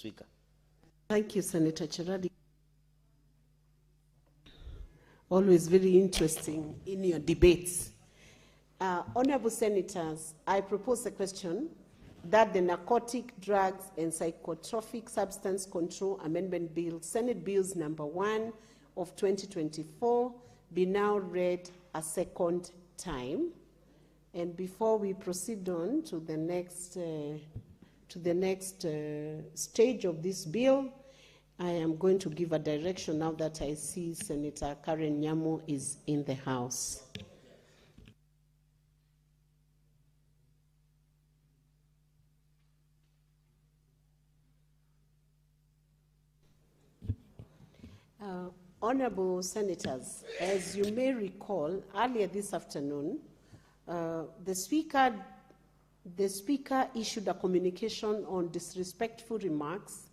Speaker. Thank you, Senator Cheradi. Always very interesting in your debates. Honorable Senators, I propose a question that the Narcotic, Drugs and Psychotropic Substance Control Amendment Bill, Senate Bills number 1 of 2024, be now read a second time. And before we proceed on to the next stage of this bill, I am going to give a direction now that I see Senator Karen Nyamu is in the House. Honorable Senators, as you may recall, earlier this afternoon, the Speaker issued a communication on disrespectful remarks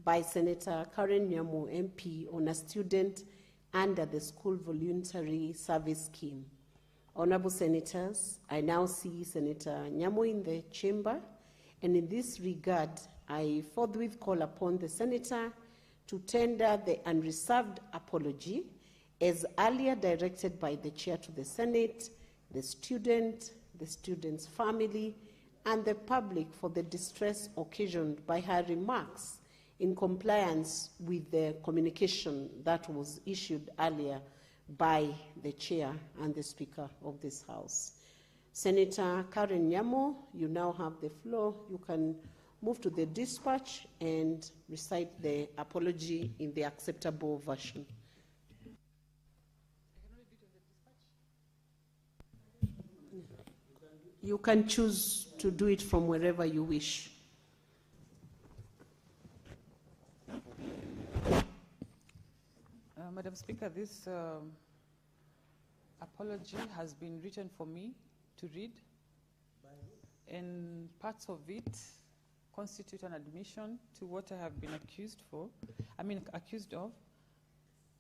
by Senator Karen Nyamu, MP, on a student under the School Voluntary Service Scheme. Honorable Senators, I now see Senator Nyamu in the chamber, and in this regard, I forthwith call upon the Senator to tender the unreserved apology as earlier directed by the Chair to the Senate, the student's family, and the public for the distress occasioned by her remarks in compliance with the communication that was issued earlier by the Chair and the Speaker of this House. Senator Karen Nyamu, you now have the floor. You can move to the dispatch and recite the apology in the acceptable version. You can choose to do it from wherever you wish. Madam Speaker, this apology has been written for me to read, and parts of it constitute an admission to what I have been accused of,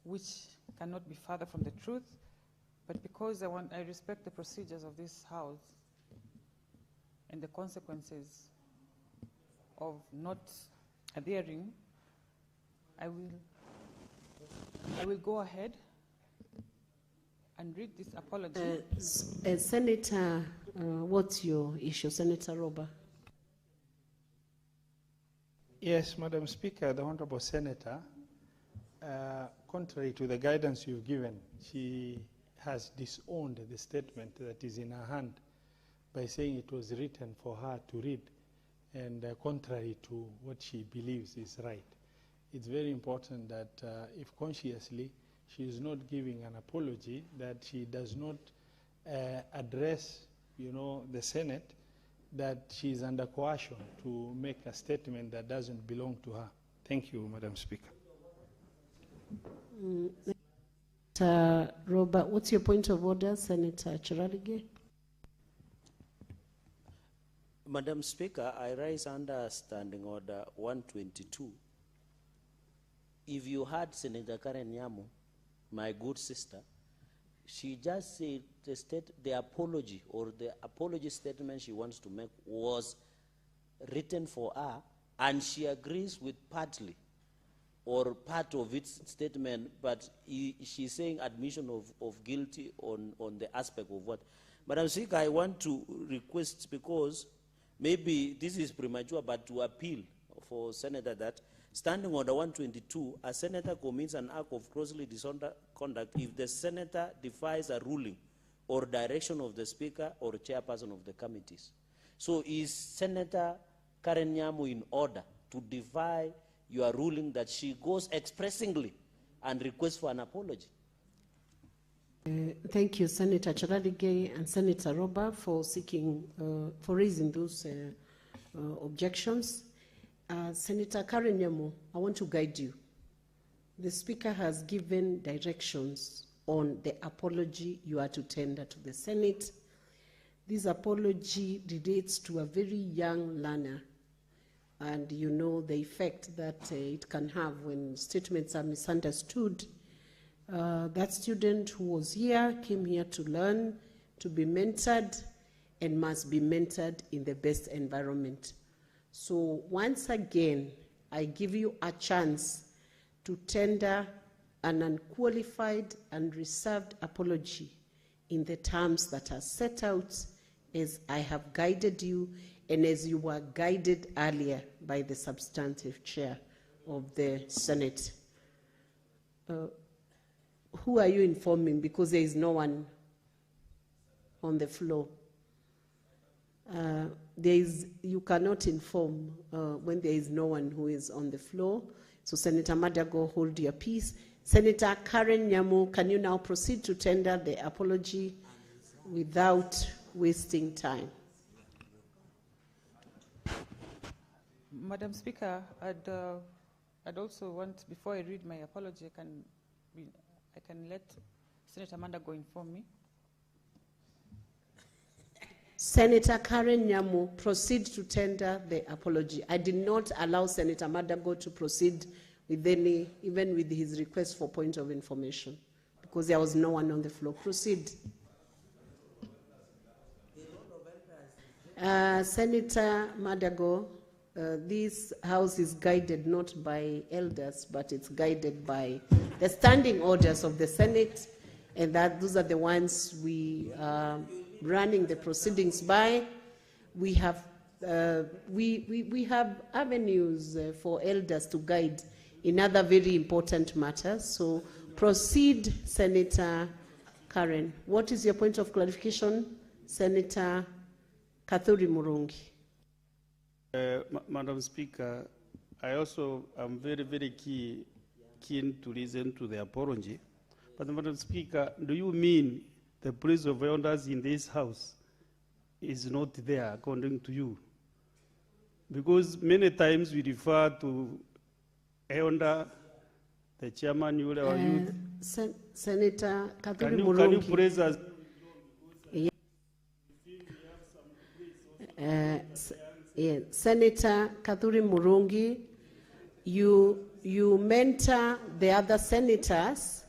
which cannot be further from the truth. But because I respect the procedures of this House and the consequences of not adhering, I will go ahead and read this apology. Senator, what's your issue, Senator Roba? Yes, Madam Speaker, the Honorable Senator, contrary to the guidance you've given, she has disowned the statement that is in her hand by saying it was written for her to read, and contrary to what she believes is right. It's very important that if consciously she is not giving an apology, that she does not address, the Senate, that she is under coercion to make a statement that doesn't belong to her. Thank you, Madam Speaker. Robert, what's your point of order, Senator Cheradi? Madam Speaker, I rise under Standing Order 122. If you heard Senator Karen Nyamu, my good sister, she just said the apology or the apology statement she wants to make was written for her, and she agrees with partly or part of its statement, but she's saying admission of guilty on the aspect of what. Madam Speaker, I want to request, because maybe this is premature, but to appeal for Senator that Standing Order 122, a senator commits an act of grossly dishonest conduct if the senator defies a ruling or direction of the Speaker or chairperson of the committees. So is Senator Karen Nyamu in order to defy your ruling that she goes expressingly and requests for an apology? Thank you, Senator Cheradi and Senator Roba, for raising those objections. Senator Karen Nyamu, I want to guide you. The Speaker has given directions on the apology you are to tender to the Senate. This apology relates to a very young learner, and you know the effect that it can have when statements are misunderstood. That student who was here came here to learn, to be mentored, and must be mentored in the best environment. So once again, I give you a chance to tender an unqualified and reserved apology in the terms that are set out as I have guided you and as you were guided earlier by the substantive chair of the Senate. Who are you informing? Because there is no one on the floor. You cannot inform when there is no one who is on the floor. So Senator Madago, hold your peace. Senator Karen Nyamu, can you now proceed to tender the apology without wasting time? Madam Speaker, I'd also want, before I read my apology, I can let Senator Madago inform me. Senator Karen Nyamu, proceed to tender the apology. I did not allow Senator Madago to proceed with any, even with his request for point of information, because there was no one on the floor. Proceed. Senator Madago, this House is guided not by elders, but it's guided by the standing orders of the Senate, and those are the ones we are running the proceedings by. We have we have avenues for elders to guide in other very important matters. So proceed, Senator Karen. What is your point of clarification, Senator Kathuri Murungi? Madam Speaker, I also am very, very keen to listen to the apology. But Madam Speaker, do you mean the place of elders in this House is not there, according to you? Because many times we refer to elder, the chairman, you youth. Senator Kathuri Murungi. Can you praise us? Senator Kathuri Murungi, you mentor the other senators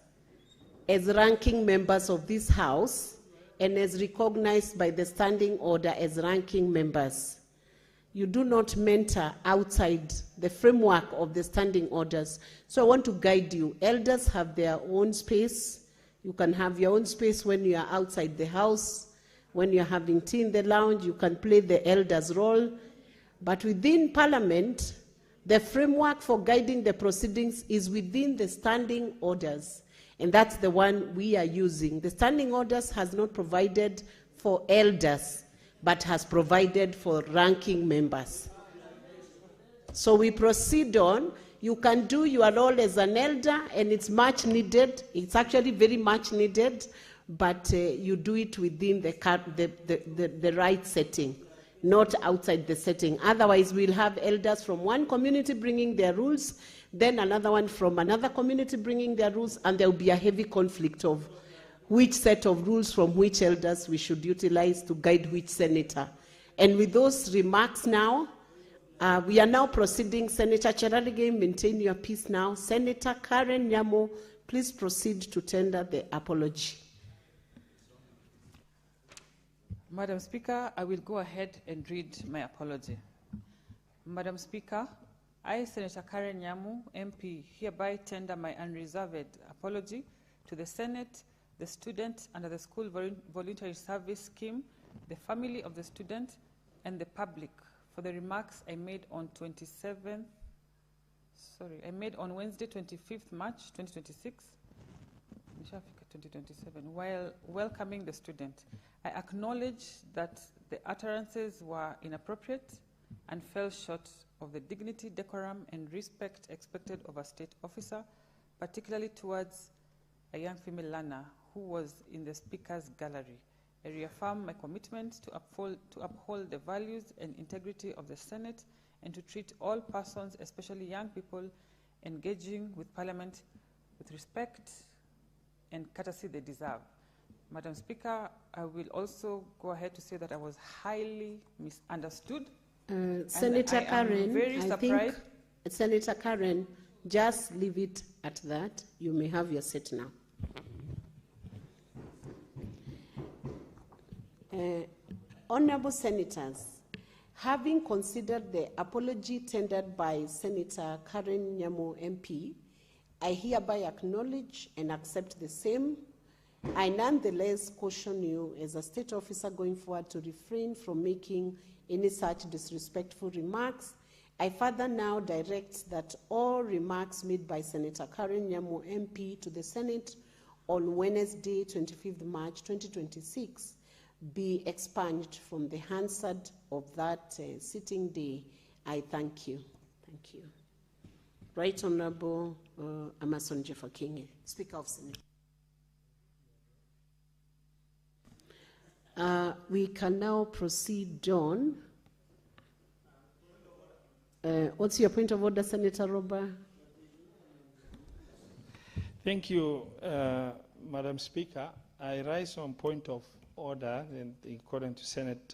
as ranking members of this House and as recognized by the standing order as ranking members. You do not mentor outside the framework of the standing orders. So I want to guide you. Elders have their own space. You can have your own space when you are outside the House. When you're having tea in the lounge, you can play the elder's role. But within Parliament, the framework for guiding the proceedings is within the standing orders. And that's the one we are using. The standing orders has not provided for elders, but has provided for ranking members. So we proceed on. You can do your role as an elder, and it's much needed. It's actually very much needed, but you do it within the right setting, not outside the setting. Otherwise, we'll have elders from one community bringing their rules, then another one from another community bringing their rules, and there will be a heavy conflict of which set of rules from which elders we should utilize to guide which senator. And with those remarks now, we are now proceeding. Senator Cherargei, maintain your peace now. Senator Karen Nyamu, please proceed to tender the apology. Madam Speaker, I will go ahead and read my apology. Madam Speaker, I, Senator Karen Nyamu, MP, hereby tender my unreserved apology to the Senate, the student under the School Voluntary Service Scheme, the family of the student, and the public for the remarks I made on Wednesday, 25th March, 2026, 2027, while welcoming the student. I acknowledge that the utterances were inappropriate and fell short of the dignity, decorum, and respect expected of a state officer, particularly towards a young female learner who was in the speaker's gallery. I reaffirm my commitment to uphold the values and integrity of the Senate and to treat all persons, especially young people, engaging with Parliament with respect and courtesy they deserve. Madam Speaker, I will also go ahead to say that I was highly misunderstood. Senator Karen, I think, Senator Karen, just leave it at that. You may have your seat now. Honorable senators, Having considered the apology tendered by Senator Karen Nyamu MP, I hereby acknowledge and accept the same. I nonetheless caution you as a state officer going forward to refrain from making any such disrespectful remarks. I further now direct that all remarks made by Senator Karen Nyamu MP to the Senate on Wednesday, 25th March 2026, be expunged from the Hansard of that sitting day. I thank you. Thank you. Right Honorable Amason Jeffer King, Speaker of Senate. We can now proceed on. What's your point of order, Senator Robert? Thank you, Madam Speaker. I rise on point of order, and according to Senate